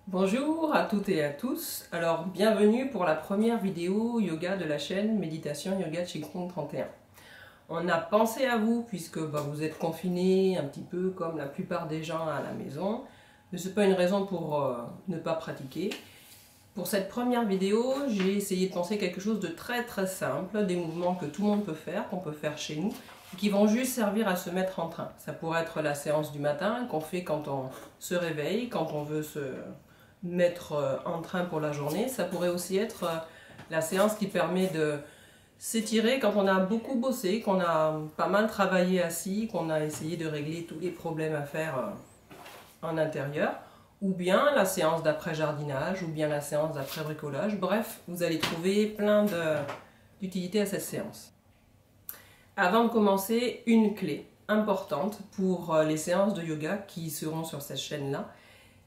Bonjour à toutes et à tous, alors bienvenue pour la première vidéo yoga de la chaîne Méditation Yoga Qigong 31. On a pensé à vous puisque vous êtes confinés un petit peu comme la plupart des gens à la maison, mais ce n'est pas une raison pour ne pas pratiquer. Pour cette première vidéo, j'ai essayé de penser quelque chose de très simple, des mouvements que tout le monde peut faire, qu'on peut faire chez nous, et qui vont juste servir à se mettre en train. Ça pourrait être la séance du matin qu'on fait quand on se réveille, quand on veut se mettre en train pour la journée. Ça pourrait aussi être la séance qui permet de s'étirer quand on a beaucoup bossé, qu'on a pas mal travaillé assis, qu'on a essayé de régler tous les problèmes à faire en intérieur, ou bien la séance d'après jardinage, ou bien la séance d'après bricolage. Bref, vous allez trouver plein d'utilités à cette séance. Avant de commencer, une clé importante pour les séances de yoga qui seront sur cette chaîne-là.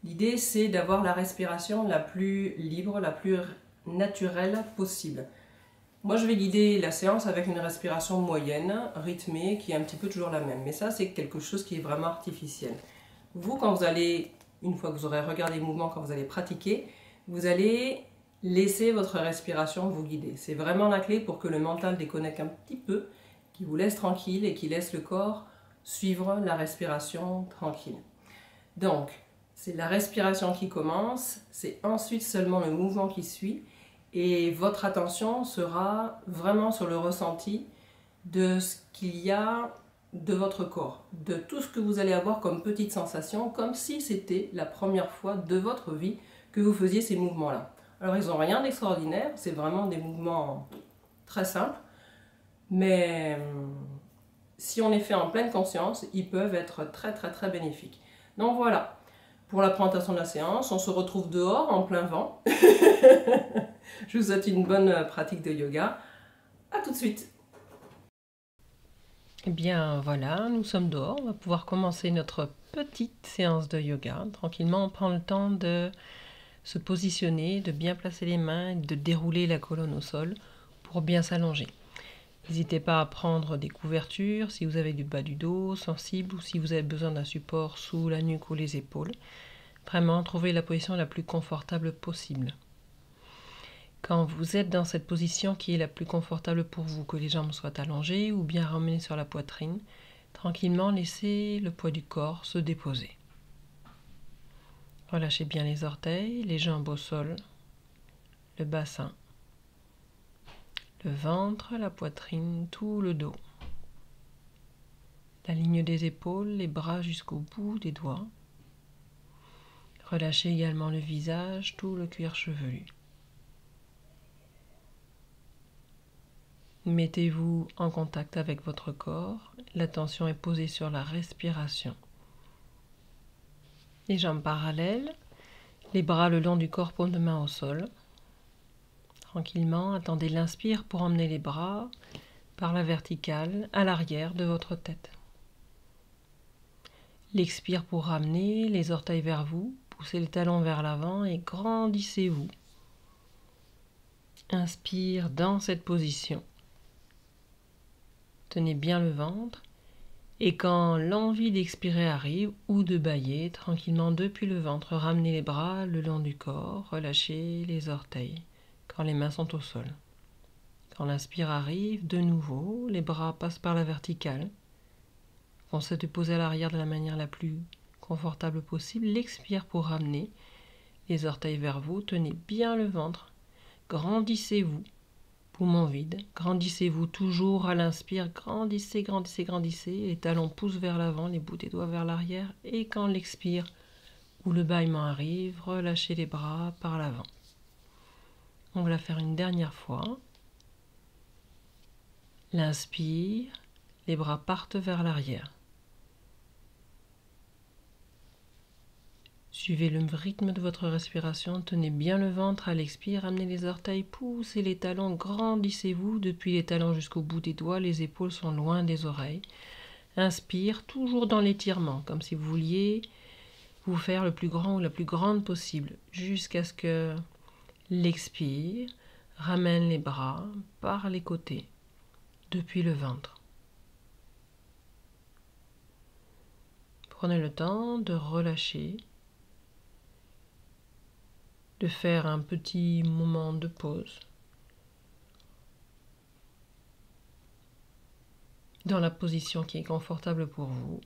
L'idée, c'est d'avoir la respiration la plus libre, la plus naturelle possible. Moi, je vais guider la séance avec une respiration moyenne, rythmée, qui est un petit peu toujours la même. Mais ça, c'est quelque chose qui est vraiment artificiel. Vous, quand vous allez, une fois que vous aurez regardé les mouvements, quand vous allez pratiquer, vous allez laisser votre respiration vous guider. C'est vraiment la clé pour que le mental déconnecte un petit peu, qui vous laisse tranquille et qui laisse le corps suivre la respiration tranquille. Donc, c'est la respiration qui commence, c'est ensuite seulement le mouvement qui suit et votre attention sera vraiment sur le ressenti de ce qu'il y a de votre corps, de tout ce que vous allez avoir comme petite sensation, comme si c'était la première fois de votre vie que vous faisiez ces mouvements-là. Alors ils n'ont rien d'extraordinaire, c'est vraiment des mouvements très simples, mais si on les fait en pleine conscience, ils peuvent être très bénéfiques. Donc voilà. Pour la présentation de la séance, on se retrouve dehors en plein vent. Je vous souhaite une bonne pratique de yoga. A tout de suite. Eh bien voilà, nous sommes dehors. On va pouvoir commencer notre petite séance de yoga. Tranquillement, on prend le temps de se positionner, de bien placer les mains, de dérouler la colonne au sol pour bien s'allonger. N'hésitez pas à prendre des couvertures si vous avez du bas du dos sensible ou si vous avez besoin d'un support sous la nuque ou les épaules. Vraiment, trouvez la position la plus confortable possible. Quand vous êtes dans cette position qui est la plus confortable pour vous, que les jambes soient allongées ou bien ramenées sur la poitrine, tranquillement laissez le poids du corps se déposer. Relâchez bien les orteils, les jambes au sol, le bassin, le ventre, la poitrine, tout le dos. La ligne des épaules, les bras jusqu'au bout des doigts. Relâchez également le visage, tout le cuir chevelu. Mettez-vous en contact avec votre corps. L'attention est posée sur la respiration. Les jambes parallèles, les bras le long du corps, paume de main au sol. Tranquillement, attendez l'inspire pour emmener les bras par la verticale à l'arrière de votre tête. L'expire pour ramener les orteils vers vous, poussez les talons vers l'avant et grandissez-vous. Inspire dans cette position. Tenez bien le ventre et quand l'envie d'expirer arrive ou de bâiller, tranquillement depuis le ventre, ramenez les bras le long du corps, relâchez les orteils quand les mains sont au sol. Quand l'inspire arrive, de nouveau, les bras passent par la verticale. Pensez de poser à l'arrière de la manière la plus confortable possible. L'expire pour ramener les orteils vers vous, tenez bien le ventre, grandissez-vous. Poumon vide, grandissez-vous toujours à l'inspire, grandissez, les talons poussent vers l'avant, les bouts des doigts vers l'arrière et quand l'expire ou le bâillement arrive, relâchez les bras par l'avant. On va la faire une dernière fois. L'inspire, les bras partent vers l'arrière. Suivez le rythme de votre respiration, tenez bien le ventre à l'expire, amenez les orteils, poussez les talons, grandissez-vous depuis les talons jusqu'au bout des doigts, les épaules sont loin des oreilles. Inspire, toujours dans l'étirement, comme si vous vouliez vous faire le plus grand ou la plus grande possible, jusqu'à ce que l'expire ramène les bras par les côtés, depuis le ventre. Prenez le temps de relâcher de faire un petit moment de pause dans la position qui est confortable pour vous.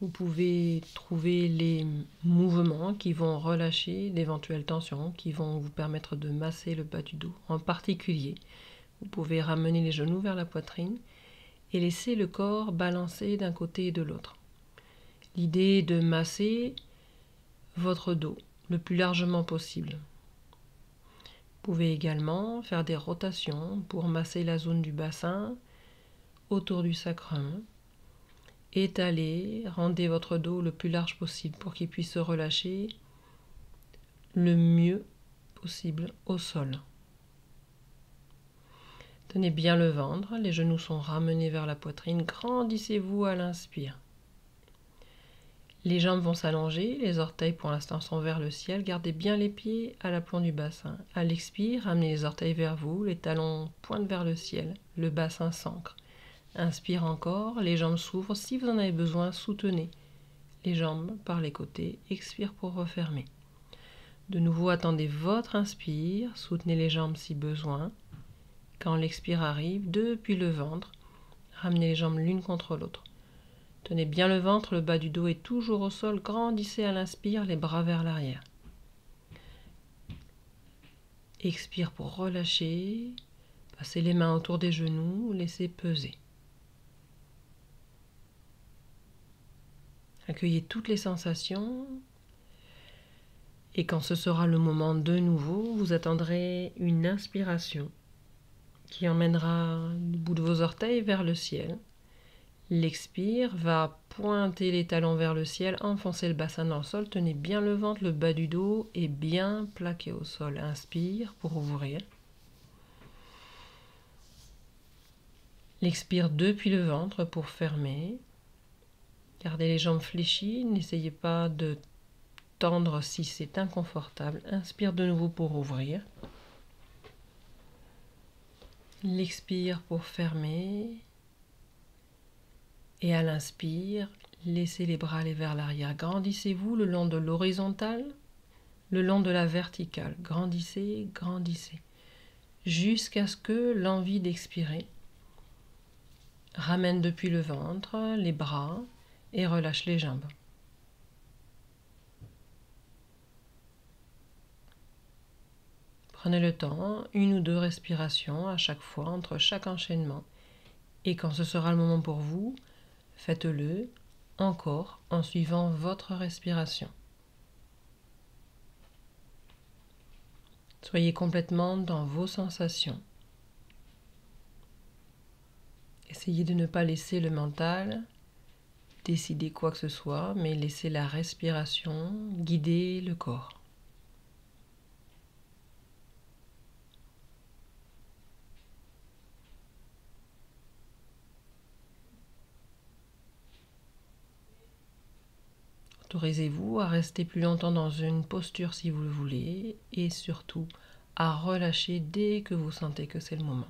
Vous pouvez trouver les mouvements qui vont relâcher d'éventuelles tensions, qui vont vous permettre de masser le bas du dos. En particulier, vous pouvez ramener les genoux vers la poitrine et laisser le corps balancer d'un côté et de l'autre. L'idée est de masser votre dos le plus largement possible. Vous pouvez également faire des rotations pour masser la zone du bassin autour du sacrum. Étalez, rendez votre dos le plus large possible pour qu'il puisse se relâcher le mieux possible au sol. Tenez bien le ventre, les genoux sont ramenés vers la poitrine, grandissez-vous à l'inspire. Les jambes vont s'allonger, les orteils pour l'instant sont vers le ciel, gardez bien les pieds à l'aplomb du bassin. À l'expire, ramenez les orteils vers vous, les talons pointent vers le ciel, le bassin s'ancre. Inspire encore, les jambes s'ouvrent, si vous en avez besoin, soutenez les jambes par les côtés, expire pour refermer. De nouveau, attendez votre inspire, soutenez les jambes si besoin. Quand l'expire arrive, depuis le ventre, ramenez les jambes l'une contre l'autre. Tenez bien le ventre, le bas du dos est toujours au sol, grandissez à l'inspire, les bras vers l'arrière. Expire pour relâcher, passez les mains autour des genoux, laissez peser. Accueillez toutes les sensations et quand ce sera le moment de nouveau, vous attendrez une inspiration qui emmènera le bout de vos orteils vers le ciel. L'expire va pointer les talons vers le ciel, enfoncer le bassin dans le sol, tenez bien le ventre, le bas du dos est bien plaqué au sol. Inspire pour ouvrir. L'expire depuis le ventre pour fermer. Gardez les jambes fléchies, n'essayez pas de tendre si c'est inconfortable. Inspire de nouveau pour ouvrir. L'expire pour fermer. Et à l'inspire, laissez les bras aller vers l'arrière. Grandissez-vous le long de l'horizontale, le long de la verticale. Grandissez, grandissez. Jusqu'à ce que l'envie d'expirer ramène depuis le ventre les bras et relâche les jambes. Prenez le temps, 1 ou 2 respirations à chaque fois, entre chaque enchaînement. Et quand ce sera le moment pour vous, faites-le encore en suivant votre respiration. Soyez complètement dans vos sensations. Essayez de ne pas laisser le mental décider quoi que ce soit, mais laissez la respiration guider le corps. Autorisez-vous à rester plus longtemps dans une posture si vous le voulez et surtout à relâcher dès que vous sentez que c'est le moment.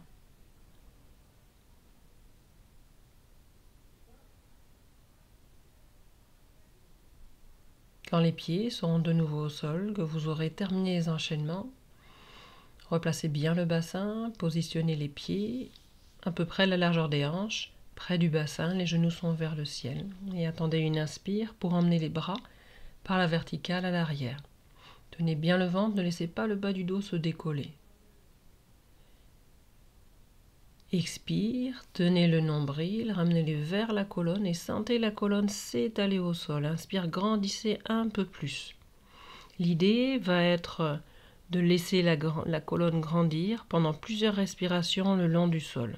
Quand les pieds seront de nouveau au sol, que vous aurez terminé les enchaînements, replacez bien le bassin, positionnez les pieds à peu près la largeur des hanches, près du bassin, les genoux sont vers le ciel. Et attendez une inspire pour emmener les bras par la verticale à l'arrière. Tenez bien le ventre, ne laissez pas le bas du dos se décoller. Expire, tenez le nombril, ramenez-le vers la colonne et sentez la colonne s'étaler au sol. Inspire, grandissez un peu plus. L'idée va être de laisser la colonne grandir pendant plusieurs respirations le long du sol.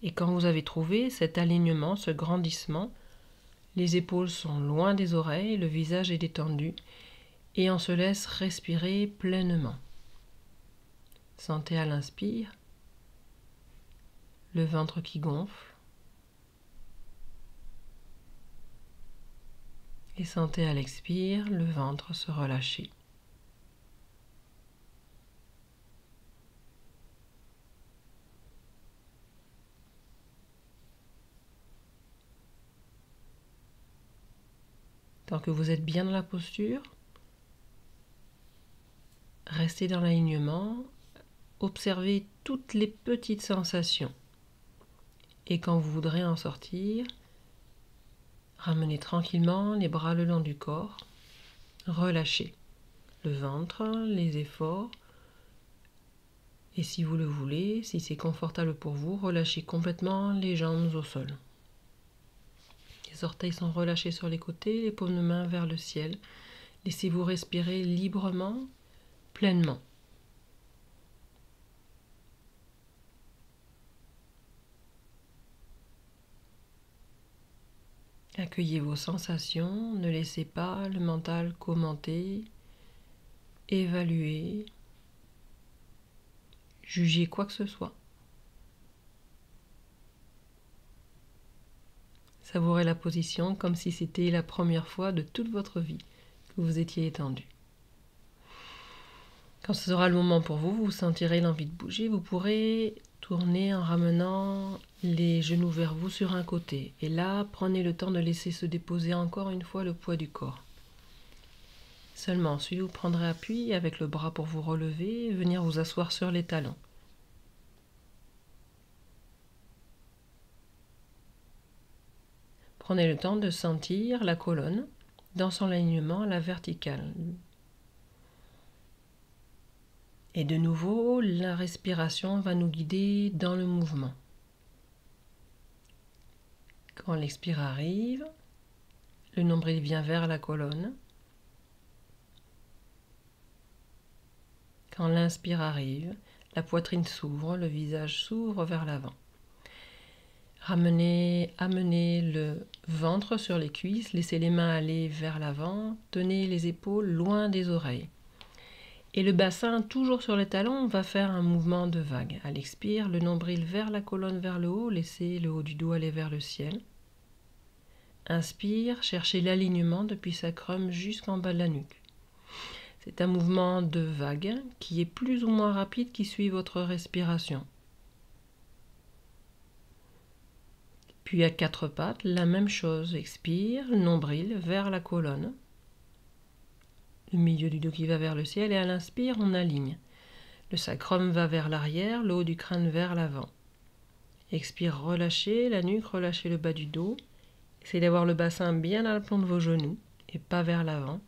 Et quand vous avez trouvé cet alignement, ce grandissement, les épaules sont loin des oreilles, le visage est détendu et on se laisse respirer pleinement. Sentez à l'inspire le ventre qui gonfle et sentez à l'expire le ventre se relâcher. Tant que vous êtes bien dans la posture, restez dans l'alignement, observez toutes les petites sensations. Et quand vous voudrez en sortir, ramenez tranquillement les bras le long du corps, relâchez le ventre, les efforts. Et si vous le voulez, si c'est confortable pour vous, relâchez complètement les jambes au sol. Les orteils sont relâchés sur les côtés, les paumes de main vers le ciel. Laissez-vous respirer librement, pleinement. Accueillez vos sensations, ne laissez pas le mental commenter, évaluer, juger quoi que ce soit. Savourez la position comme si c'était la première fois de toute votre vie que vous étiez étendu. Quand ce sera le moment pour vous, vous sentirez l'envie de bouger, vous pourrez tourner en ramenant les genoux vers vous sur un côté. Et là, prenez le temps de laisser se déposer encore une fois le poids du corps. Seulement ensuite, vous prendrez appui avec le bras pour vous relever et venir vous asseoir sur les talons. Prenez le temps de sentir la colonne dans son alignement à la verticale. Et de nouveau, la respiration va nous guider dans le mouvement. Quand l'expire arrive, le nombril vient vers la colonne. Quand l'inspire arrive, la poitrine s'ouvre, le visage s'ouvre vers l'avant. Amenez le ventre sur les cuisses, laissez les mains aller vers l'avant, tenez les épaules loin des oreilles. Et le bassin toujours sur les talons, on va faire un mouvement de vague. À l'expire, le nombril vers la colonne, vers le haut, laissez le haut du dos aller vers le ciel. Inspire, cherchez l'alignement depuis sacrum jusqu'en bas de la nuque. C'est un mouvement de vague qui est plus ou moins rapide qui suit votre respiration. Puis à quatre pattes, la même chose. Expire, nombril vers la colonne. Le milieu du dos qui va vers le ciel et à l'inspire, on aligne. Le sacrum va vers l'arrière, le haut du crâne vers l'avant. Expire, relâchez la nuque, relâchez le bas du dos. Essayez d'avoir le bassin bien à l'aplomb de vos genoux et pas vers l'avant.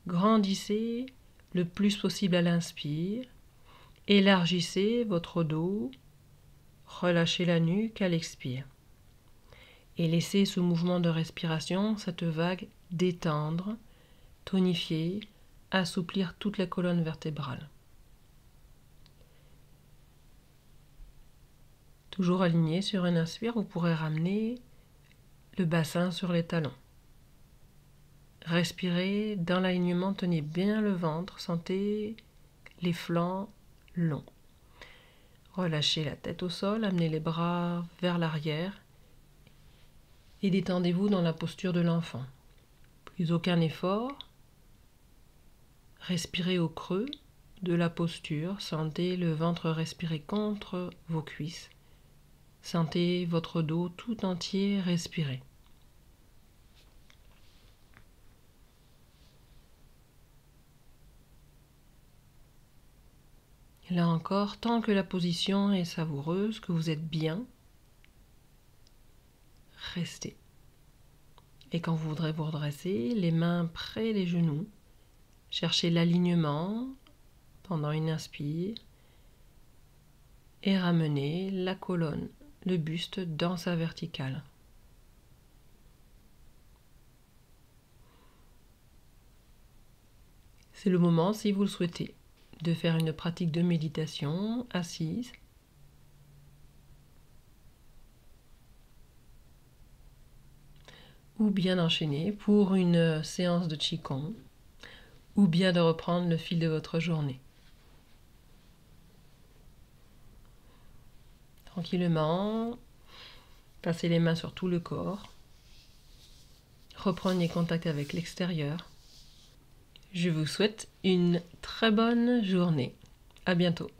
Grandissez le plus possible à l'inspire. Élargissez votre dos. Relâchez la nuque à l'expire. Et laissez ce mouvement de respiration, cette vague, détendre, tonifier, assouplir toute la colonne vertébrale. Toujours aligné sur une inspire, vous pourrez ramener le bassin sur les talons. Respirez dans l'alignement, tenez bien le ventre, sentez les flancs longs. Relâchez la tête au sol, amenez les bras vers l'arrière et détendez-vous dans la posture de l'enfant. Plus aucun effort. Respirez au creux de la posture, sentez le ventre respirer contre vos cuisses. Sentez votre dos tout entier respirer. Là encore, tant que la position est savoureuse, que vous êtes bien, restez. Et quand vous voudrez vous redresser, les mains près des genoux, cherchez l'alignement pendant une inspire et ramenez la colonne, le buste dans sa verticale. C'est le moment, si vous le souhaitez, de faire une pratique de méditation assise. Ou bien d'enchaîner pour une séance de Qigong, ou bien de reprendre le fil de votre journée. Tranquillement, passez les mains sur tout le corps. Reprenez contact avec l'extérieur. Je vous souhaite une très bonne journée. À bientôt.